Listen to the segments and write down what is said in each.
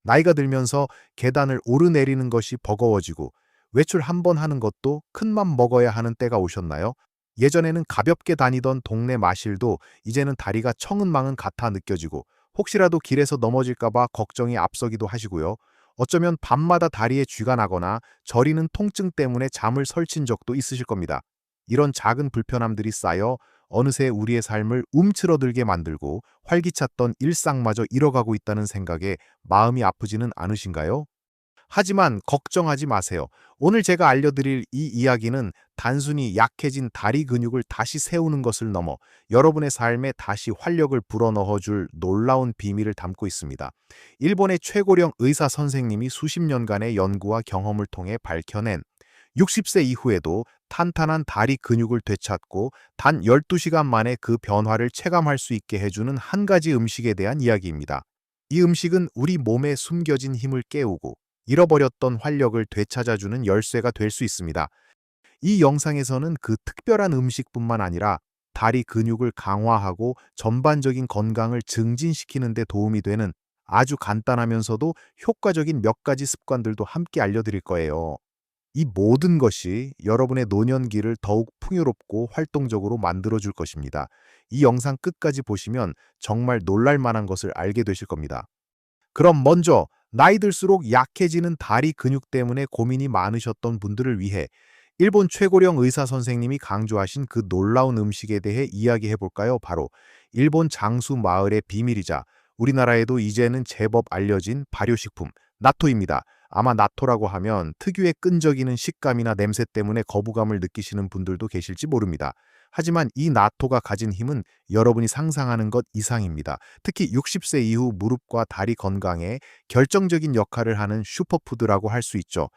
나이가 들면서 계단을 오르내리는 것이 버거워지고 외출 한 번 하는 것도 큰맘 먹어야 하는 때가 오셨나요? 예전에는 가볍게 다니던 동네 마실도 이제는 다리가 청은망은 같아 느껴지고 혹시라도 길에서 넘어질까봐 걱정이 앞서기도 하시고요. 어쩌면 밤마다 다리에 쥐가 나거나 저리는 통증 때문에 잠을 설친 적도 있으실 겁니다. 이런 작은 불편함들이 쌓여 어느새 우리의 삶을 움츠러들게 만들고 활기찼던 일상마저 잃어가고 있다는 생각에 마음이 아프지는 않으신가요? 하지만 걱정하지 마세요. 오늘 제가 알려드릴 이 이야기는 단순히 약해진 다리 근육을 다시 세우는 것을 넘어 여러분의 삶에 다시 활력을 불어넣어줄 놀라운 비밀을 담고 있습니다. 일본의 최고령 의사 선생님이 수십 년간의 연구와 경험을 통해 밝혀낸 60세 이후에도 탄탄한 다리 근육을 되찾고 단 12시간 만에 그 변화를 체감할 수 있게 해주는 한 가지 음식에 대한 이야기입니다. 이 음식은 우리 몸에 숨겨진 힘을 깨우고 잃어버렸던 활력을 되찾아주는 열쇠가 될 수 있습니다. 이 영상에서는 그 특별한 음식뿐만 아니라 다리 근육을 강화하고 전반적인 건강을 증진시키는 데 도움이 되는 아주 간단하면서도 효과적인 몇 가지 습관들도 함께 알려드릴 거예요. 이 모든 것이 여러분의 노년기를 더욱 풍요롭고 활동적으로 만들어줄 것입니다. 이 영상 끝까지 보시면 정말 놀랄 만한 것을 알게 되실 겁니다. 그럼 먼저 나이 들수록 약해지는 다리 근육 때문에 고민이 많으셨던 분들을 위해 일본 최고령 의사 선생님이 강조하신 그 놀라운 음식에 대해 이야기해 볼까요? 바로 일본 장수 마을의 비밀이자 우리나라에도 이제는 제법 알려진 발효식품 나토입니다. 아마 나토라고 하면 특유의 끈적이는 식감이나 냄새 때문에 거부감을 느끼시는 분들도 계실지 모릅니다. 하지만 이 나토가 가진 힘은 여러분이 상상하는 것 이상입니다. 특히 60세 이후 무릎과 다리 건강에 결정적인 역할을 하는 슈퍼푸드라고 할 수 있죠.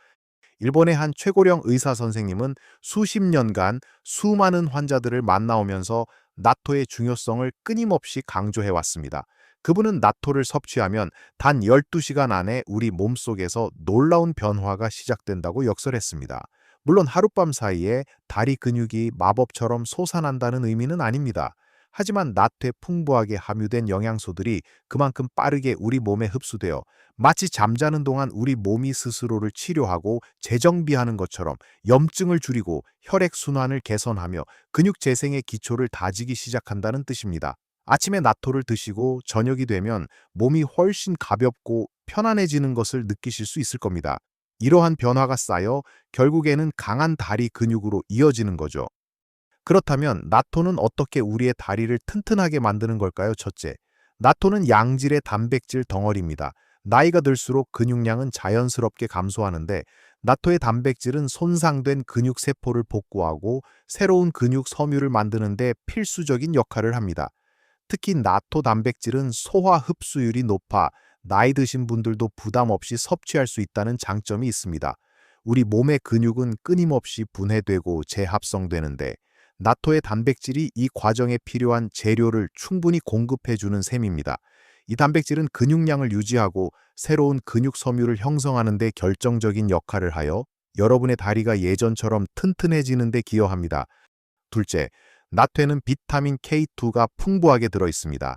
일본의 한 최고령 의사 선생님은 수십 년간 수많은 환자들을 만나오면서 나토의 중요성을 끊임없이 강조해 왔습니다. 그분은 나토를 섭취하면 단 12시간 안에 우리 몸속에서 놀라운 변화가 시작된다고 역설했습니다. 물론 하룻밤 사이에 다리 근육이 마법처럼 솟아난다는 의미는 아닙니다. 하지만 나토에 풍부하게 함유된 영양소들이 그만큼 빠르게 우리 몸에 흡수되어 마치 잠자는 동안 우리 몸이 스스로를 치료하고 재정비하는 것처럼 염증을 줄이고 혈액순환을 개선하며 근육 재생의 기초를 다지기 시작한다는 뜻입니다. 아침에 나토를 드시고 저녁이 되면 몸이 훨씬 가볍고 편안해지는 것을 느끼실 수 있을 겁니다. 이러한 변화가 쌓여 결국에는 강한 다리 근육으로 이어지는 거죠. 그렇다면 나토는 어떻게 우리의 다리를 튼튼하게 만드는 걸까요? 첫째, 나토는 양질의 단백질 덩어리입니다. 나이가 들수록 근육량은 자연스럽게 감소하는데 나토의 단백질은 손상된 근육 세포를 복구하고 새로운 근육 섬유를 만드는 데 필수적인 역할을 합니다. 특히 나토 단백질은 소화 흡수율이 높아 나이 드신 분들도 부담 없이 섭취할 수 있다는 장점이 있습니다. 우리 몸의 근육은 끊임없이 분해되고 재합성되는데 나토의 단백질이 이 과정에 필요한 재료를 충분히 공급해주는 셈입니다. 이 단백질은 근육량을 유지하고 새로운 근육 섬유를 형성하는 데 결정적인 역할을 하여 여러분의 다리가 예전처럼 튼튼해지는 데 기여합니다. 둘째, 나토에는 비타민 K2가 풍부하게 들어있습니다.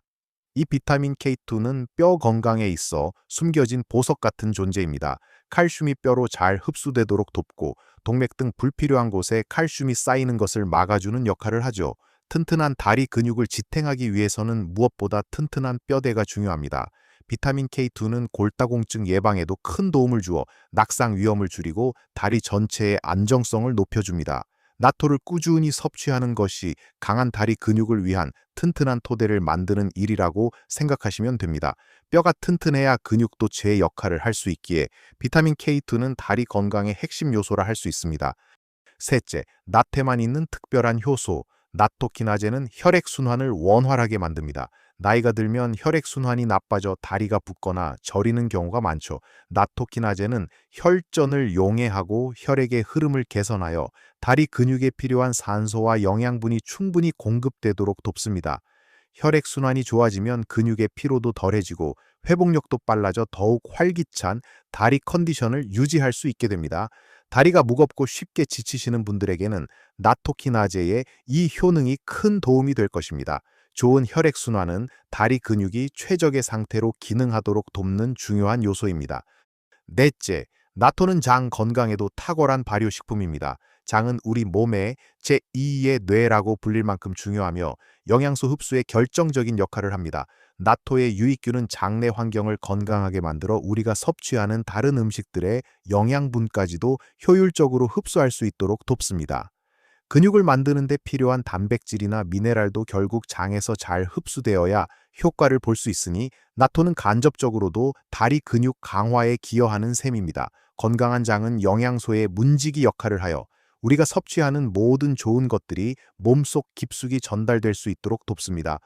이 비타민 K2는 뼈 건강에 있어 숨겨진 보석 같은 존재입니다. 칼슘이 뼈로 잘 흡수되도록 돕고 동맥 등 불필요한 곳에 칼슘이 쌓이는 것을 막아주는 역할을 하죠. 튼튼한 다리 근육을 지탱하기 위해서는 무엇보다 튼튼한 뼈대가 중요합니다. 비타민 K2는 골다공증 예방에도 큰 도움을 주어 낙상 위험을 줄이고 다리 전체의 안정성을 높여줍니다. 나토를 꾸준히 섭취하는 것이 강한 다리 근육을 위한 튼튼한 토대를 만드는 일이라고 생각하시면 됩니다. 뼈가 튼튼해야 근육도 제 역할을 할 수 있기에 비타민 K2는 다리 건강의 핵심 요소라 할 수 있습니다. 셋째, 나트에만 있는 특별한 효소, 나토키나제는 혈액순환을 원활하게 만듭니다. 나이가 들면 혈액순환이 나빠져 다리가 붓거나 저리는 경우가 많죠. 나토키나제는 혈전을 용해하고 혈액의 흐름을 개선하여 다리 근육에 필요한 산소와 영양분이 충분히 공급되도록 돕습니다. 혈액순환이 좋아지면 근육의 피로도 덜해지고 회복력도 빨라져 더욱 활기찬 다리 컨디션을 유지할 수 있게 됩니다. 다리가 무겁고 쉽게 지치시는 분들에게는 나토키나제의 이 효능이 큰 도움이 될 것입니다. 좋은 혈액순환은 다리 근육이 최적의 상태로 기능하도록 돕는 중요한 요소입니다. 넷째, 나토는 장 건강에도 탁월한 발효식품입니다. 장은 우리 몸의 제2의 뇌라고 불릴 만큼 중요하며 영양소 흡수에 결정적인 역할을 합니다. 나토의 유익균은 장내 환경을 건강하게 만들어 우리가 섭취하는 다른 음식들의 영양분까지도 효율적으로 흡수할 수 있도록 돕습니다. 근육을 만드는 데 필요한 단백질이나 미네랄도 결국 장에서 잘 흡수되어야 효과를 볼 수 있으니 나토는 간접적으로도 다리 근육 강화에 기여하는 셈입니다. 건강한 장은 영양소의 문지기 역할을 하여 우리가 섭취하는 모든 좋은 것들이 몸속 깊숙이 전달될 수 있도록 돕습니다.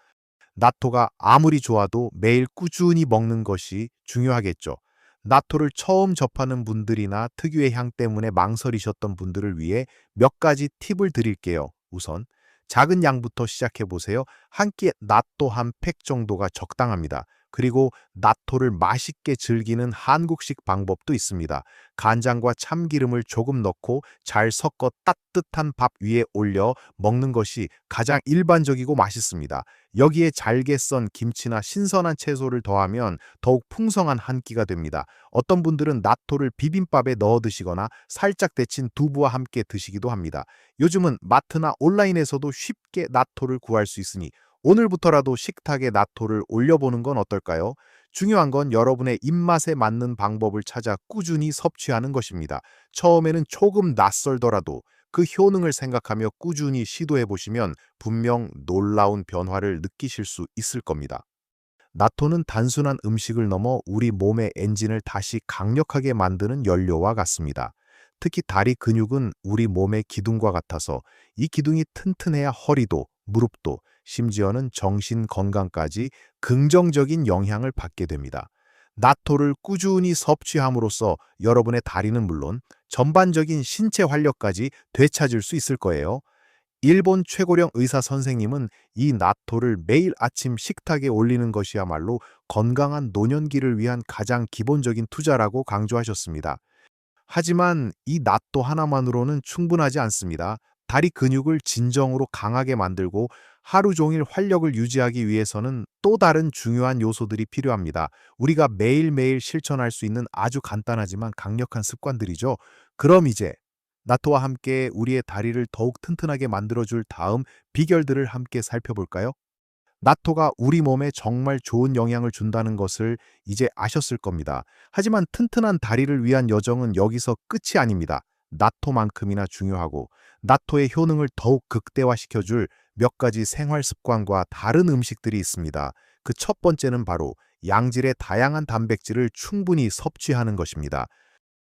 나토가 아무리 좋아도 매일 꾸준히 먹는 것이 중요하겠죠. 나토를 처음 접하는 분들이나 특유의 향 때문에 망설이셨던 분들을 위해 몇 가지 팁을 드릴게요. 우선 작은 양부터 시작해 보세요. 한 끼에 나토 한 팩 정도가 적당합니다. 그리고 나토를 맛있게 즐기는 한국식 방법도 있습니다. 간장과 참기름을 조금 넣고 잘 섞어 따뜻한 밥 위에 올려 먹는 것이 가장 일반적이고 맛있습니다. 여기에 잘게 썬 김치나 신선한 채소를 더하면 더욱 풍성한 한 끼가 됩니다. 어떤 분들은 나토를 비빔밥에 넣어 드시거나 살짝 데친 두부와 함께 드시기도 합니다. 요즘은 마트나 온라인에서도 쉽게 나토를 구할 수 있으니 오늘부터라도 식탁에 나토를 올려보는 건 어떨까요? 중요한 건 여러분의 입맛에 맞는 방법을 찾아 꾸준히 섭취하는 것입니다. 처음에는 조금 낯설더라도 그 효능을 생각하며 꾸준히 시도해 보시면 분명 놀라운 변화를 느끼실 수 있을 겁니다. 나토는 단순한 음식을 넘어 우리 몸의 엔진을 다시 강력하게 만드는 연료와 같습니다. 특히 다리 근육은 우리 몸의 기둥과 같아서 이 기둥이 튼튼해야 허리도, 무릎도, 심지어는 정신 건강까지 긍정적인 영향을 받게 됩니다. 나토를 꾸준히 섭취함으로써 여러분의 다리는 물론 전반적인 신체 활력까지 되찾을 수 있을 거예요. 일본 최고령 의사 선생님은 이 나토를 매일 아침 식탁에 올리는 것이야말로 건강한 노년기를 위한 가장 기본적인 투자라고 강조하셨습니다. 하지만 이 나토 하나만으로는 충분하지 않습니다. 다리 근육을 진정으로 강하게 만들고 하루 종일 활력을 유지하기 위해서는 또 다른 중요한 요소들이 필요합니다. 우리가 매일매일 실천할 수 있는 아주 간단하지만 강력한 습관들이죠. 그럼 이제 나토와 함께 우리의 다리를 더욱 튼튼하게 만들어줄 다음 비결들을 함께 살펴볼까요? 나토가 우리 몸에 정말 좋은 영향을 준다는 것을 이제 아셨을 겁니다. 하지만 튼튼한 다리를 위한 여정은 여기서 끝이 아닙니다. 나토만큼이나 중요하고 나토의 효능을 더욱 극대화시켜줄 몇 가지 생활 습관과 다른 음식들이 있습니다. 그 첫 번째는 바로 양질의 다양한 단백질을 충분히 섭취하는 것입니다.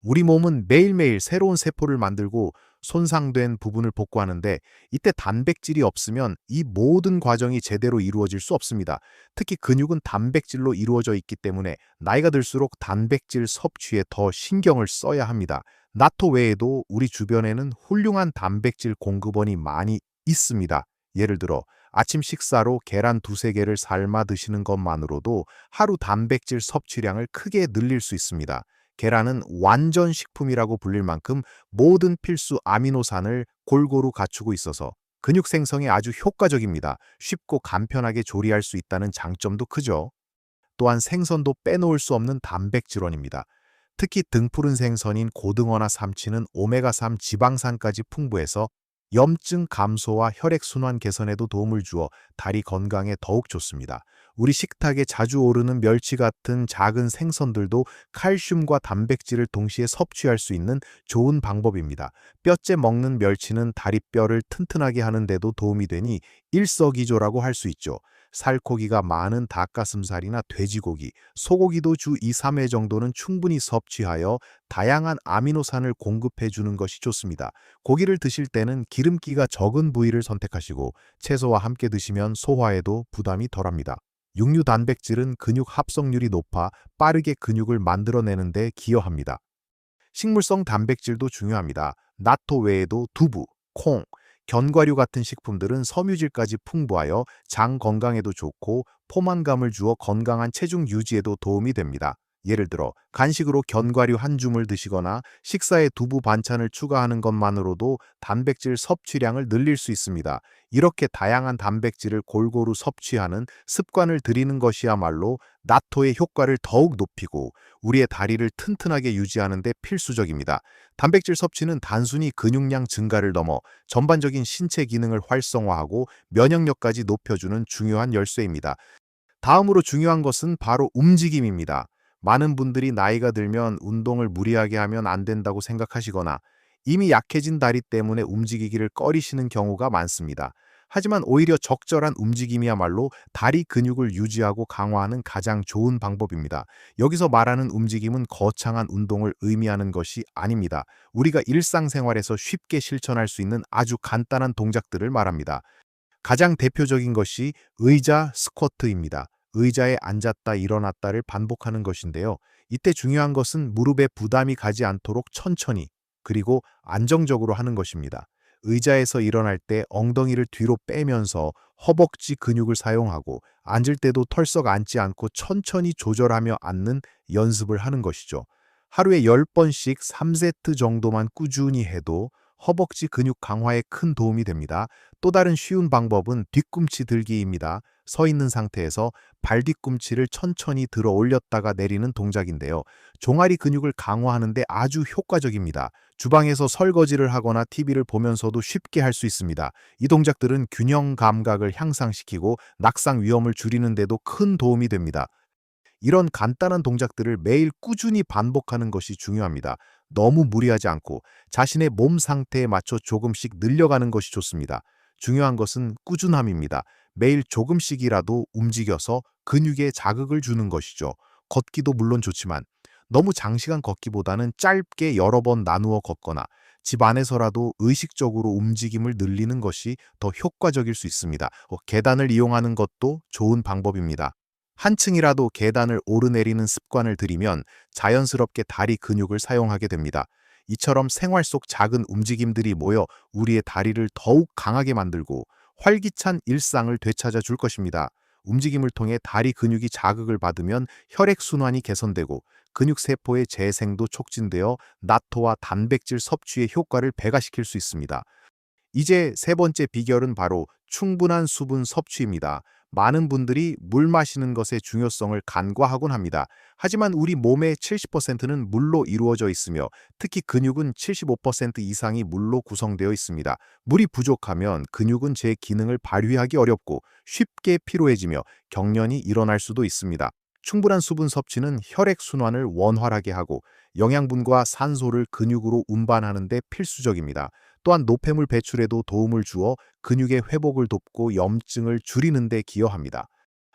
우리 몸은 매일매일 새로운 세포를 만들고 손상된 부분을 복구하는데 이때 단백질이 없으면 이 모든 과정이 제대로 이루어질 수 없습니다. 특히 근육은 단백질로 이루어져 있기 때문에 나이가 들수록 단백질 섭취에 더 신경을 써야 합니다. 나토 외에도 우리 주변에는 훌륭한 단백질 공급원이 많이 있습니다. 예를 들어 아침 식사로 계란 두세 개를 삶아 드시는 것만으로도 하루 단백질 섭취량을 크게 늘릴 수 있습니다. 계란은 완전 식품이라고 불릴 만큼 모든 필수 아미노산을 골고루 갖추고 있어서 근육 생성에 아주 효과적입니다. 쉽고 간편하게 조리할 수 있다는 장점도 크죠. 또한 생선도 빼놓을 수 없는 단백질원입니다. 특히 등푸른 생선인 고등어나 삼치는 오메가3 지방산까지 풍부해서 염증 감소와 혈액순환 개선에도 도움을 주어 다리 건강에 더욱 좋습니다. 우리 식탁에 자주 오르는 멸치 같은 작은 생선들도 칼슘과 단백질을 동시에 섭취할 수 있는 좋은 방법입니다. 뼈째 먹는 멸치는 다리뼈를 튼튼하게 하는 데도 도움이 되니 일석이조라고 할 수 있죠. 살코기가 많은 닭가슴살이나 돼지고기, 소고기도 주 2, 3회 정도는 충분히 섭취하여 다양한 아미노산을 공급해 주는 것이 좋습니다. 고기를 드실 때는 기름기가 적은 부위를 선택하시고 채소와 함께 드시면 소화에도 부담이 덜합니다. 육류 단백질은 근육 합성률이 높아 빠르게 근육을 만들어내는 데 기여합니다. 식물성 단백질도 중요합니다. 나토 외에도 두부, 콩, 견과류 같은 식품들은 섬유질까지 풍부하여 장 건강에도 좋고 포만감을 주어 건강한 체중 유지에도 도움이 됩니다. 예를 들어 간식으로 견과류 한 줌을 드시거나 식사에 두부 반찬을 추가하는 것만으로도 단백질 섭취량을 늘릴 수 있습니다. 이렇게 다양한 단백질을 골고루 섭취하는 습관을 들이는 것이야말로 나토의 효과를 더욱 높이고 우리의 다리를 튼튼하게 유지하는 데 필수적입니다. 단백질 섭취는 단순히 근육량 증가를 넘어 전반적인 신체 기능을 활성화하고 면역력까지 높여주는 중요한 열쇠입니다. 다음으로 중요한 것은 바로 움직임입니다. 많은 분들이 나이가 들면 운동을 무리하게 하면 안 된다고 생각하시거나 이미 약해진 다리 때문에 움직이기를 꺼리시는 경우가 많습니다. 하지만 오히려 적절한 움직임이야말로 다리 근육을 유지하고 강화하는 가장 좋은 방법입니다. 여기서 말하는 움직임은 거창한 운동을 의미하는 것이 아닙니다. 우리가 일상생활에서 쉽게 실천할 수 있는 아주 간단한 동작들을 말합니다. 가장 대표적인 것이 의자 스쿼트입니다. 의자에 앉았다 일어났다를 반복하는 것인데요. 이때 중요한 것은 무릎에 부담이 가지 않도록 천천히 그리고 안정적으로 하는 것입니다. 의자에서 일어날 때 엉덩이를 뒤로 빼면서 허벅지 근육을 사용하고 앉을 때도 털썩 앉지 않고 천천히 조절하며 앉는 연습을 하는 것이죠. 하루에 10번씩 3세트 정도만 꾸준히 해도 허벅지 근육 강화에 큰 도움이 됩니다. 또 다른 쉬운 방법은 뒤꿈치 들기입니다. 서 있는 상태에서 발 뒤꿈치를 천천히 들어 올렸다가 내리는 동작인데요. 종아리 근육을 강화하는 데 아주 효과적입니다. 주방에서 설거지를 하거나 TV를 보면서도 쉽게 할 수 있습니다. 이 동작들은 균형 감각을 향상시키고 낙상 위험을 줄이는 데도 큰 도움이 됩니다. 이런 간단한 동작들을 매일 꾸준히 반복하는 것이 중요합니다. 너무 무리하지 않고 자신의 몸 상태에 맞춰 조금씩 늘려가는 것이 좋습니다. 중요한 것은 꾸준함입니다. 매일 조금씩이라도 움직여서 근육에 자극을 주는 것이죠. 걷기도 물론 좋지만 너무 장시간 걷기보다는 짧게 여러 번 나누어 걷거나 집 안에서라도 의식적으로 움직임을 늘리는 것이 더 효과적일 수 있습니다. 계단을 이용하는 것도 좋은 방법입니다. 한층이라도 계단을 오르내리는 습관을 들이면 자연스럽게 다리 근육을 사용하게 됩니다. 이처럼 생활 속 작은 움직임들이 모여 우리의 다리를 더욱 강하게 만들고 활기찬 일상을 되찾아 줄 것입니다. 움직임을 통해 다리 근육이 자극을 받으면 혈액순환이 개선되고 근육세포의 재생도 촉진되어 나토와 단백질 섭취의 효과를 배가시킬 수 있습니다. 이제 세 번째 비결은 바로 충분한 수분 섭취입니다. 많은 분들이 물 마시는 것의 중요성을 간과하곤 합니다. 하지만 우리 몸의 70%는 물로 이루어져 있으며 특히 근육은 75% 이상이 물로 구성되어 있습니다. 물이 부족하면 근육은 제 기능을 발휘하기 어렵고 쉽게 피로해지며 경련이 일어날 수도 있습니다. 충분한 수분 섭취는 혈액 순환을 원활하게 하고 영양분과 산소를 근육으로 운반하는 데 필수적입니다. 또한 노폐물 배출에도 도움을 주어 근육의 회복을 돕고 염증을 줄이는 데 기여합니다.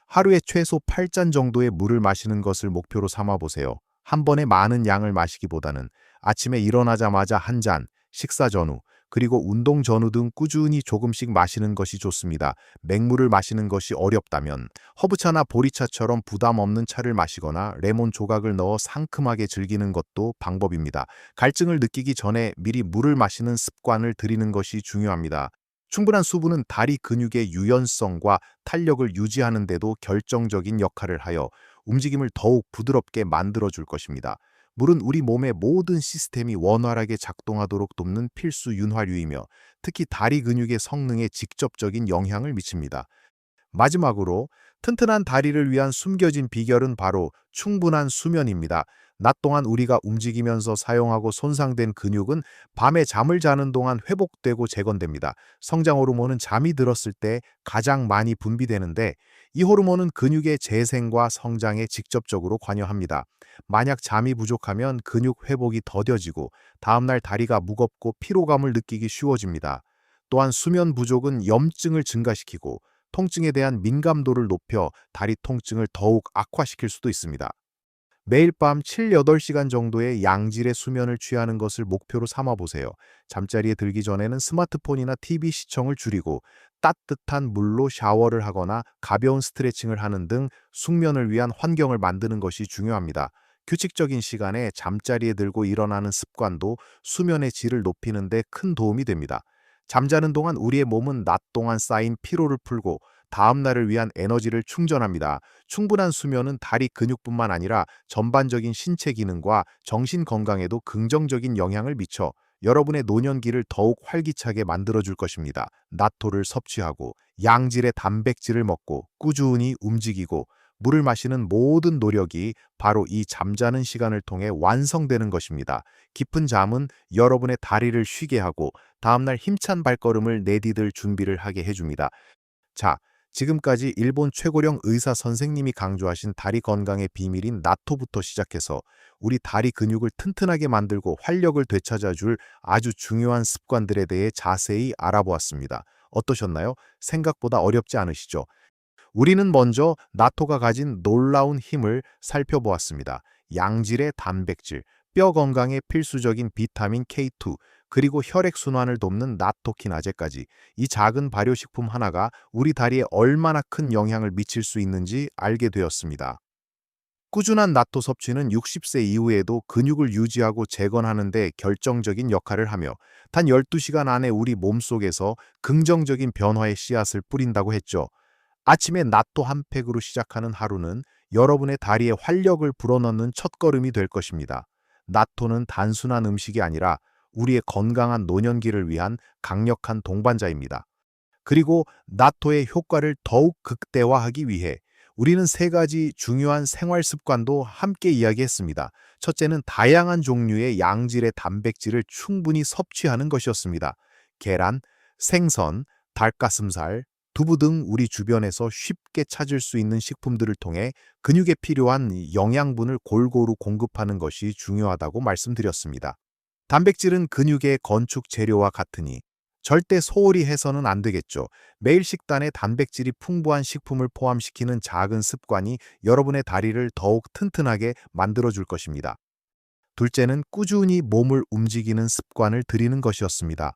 하루에 최소 8잔 정도의 물을 마시는 것을 목표로 삼아 보세요. 한 번에 많은 양을 마시기보다는 아침에 일어나자마자 한 잔, 식사 전후, 그리고 운동 전후 등 꾸준히 조금씩 마시는 것이 좋습니다. 맹물을 마시는 것이 어렵다면 허브차나 보리차처럼 부담 없는 차를 마시거나 레몬 조각을 넣어 상큼하게 즐기는 것도 방법입니다. 갈증을 느끼기 전에 미리 물을 마시는 습관을 들이는 것이 중요합니다. 충분한 수분은 다리 근육의 유연성과 탄력을 유지하는 데도 결정적인 역할을 하여 움직임을 더욱 부드럽게 만들어 줄 것입니다. 물은 우리 몸의 모든 시스템이 원활하게 작동하도록 돕는 필수 윤활유이며 특히 다리 근육의 성능에 직접적인 영향을 미칩니다. 마지막으로 튼튼한 다리를 위한 숨겨진 비결은 바로 충분한 수면입니다. 낮 동안 우리가 움직이면서 사용하고 손상된 근육은 밤에 잠을 자는 동안 회복되고 재건됩니다. 성장 호르몬은 잠이 들었을 때 가장 많이 분비되는데 이 호르몬은 근육의 재생과 성장에 직접적으로 관여합니다. 만약 잠이 부족하면 근육 회복이 더뎌지고 다음날 다리가 무겁고 피로감을 느끼기 쉬워집니다. 또한 수면 부족은 염증을 증가시키고 통증에 대한 민감도를 높여 다리 통증을 더욱 악화시킬 수도 있습니다. 매일 밤 7, 8시간 정도의 양질의 수면을 취하는 것을 목표로 삼아 보세요. 잠자리에 들기 전에는 스마트폰이나 TV 시청을 줄이고 따뜻한 물로 샤워를 하거나 가벼운 스트레칭을 하는 등 숙면을 위한 환경을 만드는 것이 중요합니다. 규칙적인 시간에 잠자리에 들고 일어나는 습관도 수면의 질을 높이는 데 큰 도움이 됩니다. 잠자는 동안 우리의 몸은 낮 동안 쌓인 피로를 풀고 다음 날을 위한 에너지를 충전합니다. 충분한 수면은 다리 근육뿐만 아니라 전반적인 신체 기능과 정신 건강에도 긍정적인 영향을 미쳐 여러분의 노년기를 더욱 활기차게 만들어줄 것입니다. 나토를 섭취하고 양질의 단백질을 먹고 꾸준히 움직이고 물을 마시는 모든 노력이 바로 이 잠자는 시간을 통해 완성되는 것입니다. 깊은 잠은 여러분의 다리를 쉬게 하고 다음날 힘찬 발걸음을 내디딜 준비를 하게 해줍니다. 자, 지금까지 일본 최고령 의사 선생님이 강조하신 다리 건강의 비밀인 나토부터 시작해서 우리 다리 근육을 튼튼하게 만들고 활력을 되찾아줄 아주 중요한 습관들에 대해 자세히 알아보았습니다. 어떠셨나요? 생각보다 어렵지 않으시죠? 우리는 먼저 나토가 가진 놀라운 힘을 살펴보았습니다. 양질의 단백질, 뼈 건강에 필수적인 비타민 K2, 그리고 혈액순환을 돕는 나토키나제까지 이 작은 발효식품 하나가 우리 다리에 얼마나 큰 영향을 미칠 수 있는지 알게 되었습니다. 꾸준한 나토 섭취는 60세 이후에도 근육을 유지하고 재건하는 데 결정적인 역할을 하며 단 12시간 안에 우리 몸속에서 긍정적인 변화의 씨앗을 뿌린다고 했죠. 아침에 나토 한 팩으로 시작하는 하루는 여러분의 다리에 활력을 불어넣는 첫걸음이 될 것입니다. 나토는 단순한 음식이 아니라 우리의 건강한 노년기를 위한 강력한 동반자입니다. 그리고 나토의 효과를 더욱 극대화하기 위해 우리는 세 가지 중요한 생활 습관도 함께 이야기했습니다. 첫째는 다양한 종류의 양질의 단백질을 충분히 섭취하는 것이었습니다. 계란, 생선, 닭가슴살, 두부 등 우리 주변에서 쉽게 찾을 수 있는 식품들을 통해 근육에 필요한 영양분을 골고루 공급하는 것이 중요하다고 말씀드렸습니다. 단백질은 근육의 건축 재료와 같으니 절대 소홀히 해서는 안 되겠죠. 매일 식단에 단백질이 풍부한 식품을 포함시키는 작은 습관이 여러분의 다리를 더욱 튼튼하게 만들어줄 것입니다. 둘째는 꾸준히 몸을 움직이는 습관을 들이는 것이었습니다.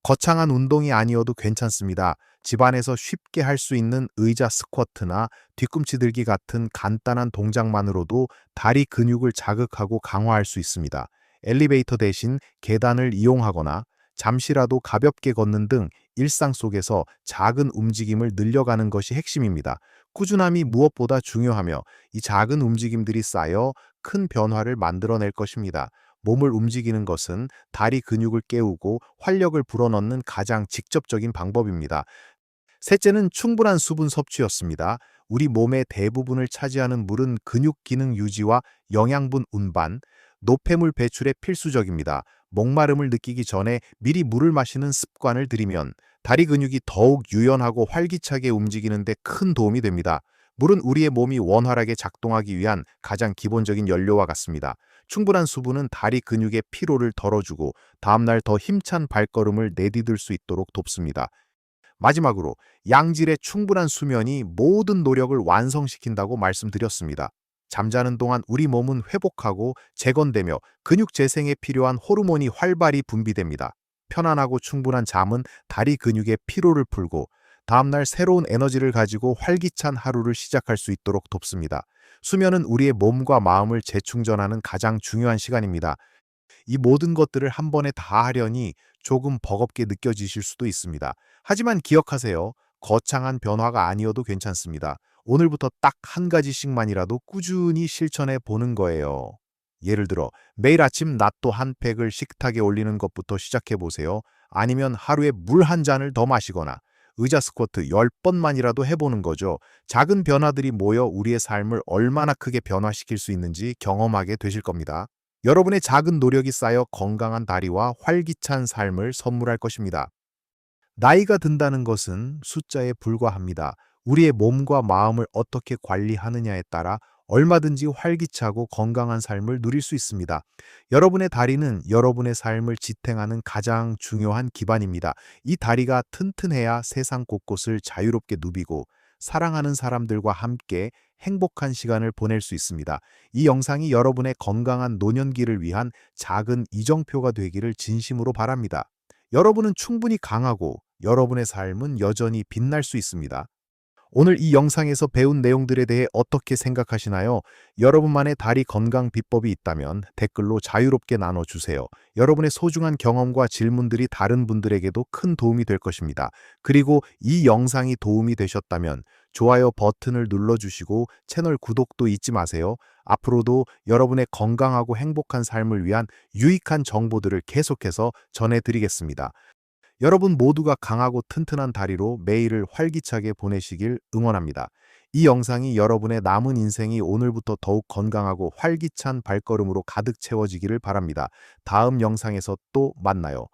거창한 운동이 아니어도 괜찮습니다. 집안에서 쉽게 할 수 있는 의자 스쿼트나 뒤꿈치 들기 같은 간단한 동작만으로도 다리 근육을 자극하고 강화할 수 있습니다. 엘리베이터 대신 계단을 이용하거나 잠시라도 가볍게 걷는 등 일상 속에서 작은 움직임을 늘려가는 것이 핵심입니다. 꾸준함이 무엇보다 중요하며 이 작은 움직임들이 쌓여 큰 변화를 만들어낼 것입니다. 몸을 움직이는 것은 다리 근육을 깨우고 활력을 불어넣는 가장 직접적인 방법입니다. 셋째는 충분한 수분 섭취였습니다. 우리 몸의 대부분을 차지하는 물은 근육 기능 유지와 영양분 운반, 노폐물 배출에 필수적입니다. 목마름을 느끼기 전에 미리 물을 마시는 습관을 들이면 다리 근육이 더욱 유연하고 활기차게 움직이는 데 큰 도움이 됩니다. 물은 우리의 몸이 원활하게 작동하기 위한 가장 기본적인 연료와 같습니다. 충분한 수분은 다리 근육의 피로를 덜어주고 다음날 더 힘찬 발걸음을 내디딜 수 있도록 돕습니다. 마지막으로 양질의 충분한 수면이 모든 노력을 완성시킨다고 말씀드렸습니다. 잠자는 동안 우리 몸은 회복하고 재건되며 근육 재생에 필요한 호르몬이 활발히 분비됩니다. 편안하고 충분한 잠은 다리 근육의 피로를 풀고 다음날 새로운 에너지를 가지고 활기찬 하루를 시작할 수 있도록 돕습니다. 수면은 우리의 몸과 마음을 재충전하는 가장 중요한 시간입니다. 이 모든 것들을 한 번에 다 하려니 조금 버겁게 느껴지실 수도 있습니다. 하지만 기억하세요. 거창한 변화가 아니어도 괜찮습니다. 오늘부터 딱 한 가지씩만이라도 꾸준히 실천해 보는 거예요. 예를 들어 매일 아침 나또 한 팩을 식탁에 올리는 것부터 시작해 보세요. 아니면 하루에 물 한 잔을 더 마시거나 의자 스쿼트 10번만이라도 해보는 거죠. 작은 변화들이 모여 우리의 삶을 얼마나 크게 변화시킬 수 있는지 경험하게 되실 겁니다. 여러분의 작은 노력이 쌓여 건강한 다리와 활기찬 삶을 선물할 것입니다. 나이가 든다는 것은 숫자에 불과합니다. 우리의 몸과 마음을 어떻게 관리하느냐에 따라 얼마든지 활기차고 건강한 삶을 누릴 수 있습니다. 여러분의 다리는 여러분의 삶을 지탱하는 가장 중요한 기반입니다. 이 다리가 튼튼해야 세상 곳곳을 자유롭게 누비고 사랑하는 사람들과 함께 행복한 시간을 보낼 수 있습니다. 이 영상이 여러분의 건강한 노년기를 위한 작은 이정표가 되기를 진심으로 바랍니다. 여러분은 충분히 강하고 여러분의 삶은 여전히 빛날 수 있습니다. 오늘 이 영상에서 배운 내용들에 대해 어떻게 생각하시나요? 여러분만의 다리 건강 비법이 있다면 댓글로 자유롭게 나눠주세요. 여러분의 소중한 경험과 질문들이 다른 분들에게도 큰 도움이 될 것입니다. 그리고 이 영상이 도움이 되셨다면 좋아요 버튼을 눌러주시고 채널 구독도 잊지 마세요. 앞으로도 여러분의 건강하고 행복한 삶을 위한 유익한 정보들을 계속해서 전해드리겠습니다. 여러분 모두가 강하고 튼튼한 다리로 매일을 활기차게 보내시길 응원합니다. 이 영상이 여러분의 남은 인생이 오늘부터 더욱 건강하고 활기찬 발걸음으로 가득 채워지기를 바랍니다. 다음 영상에서 또 만나요.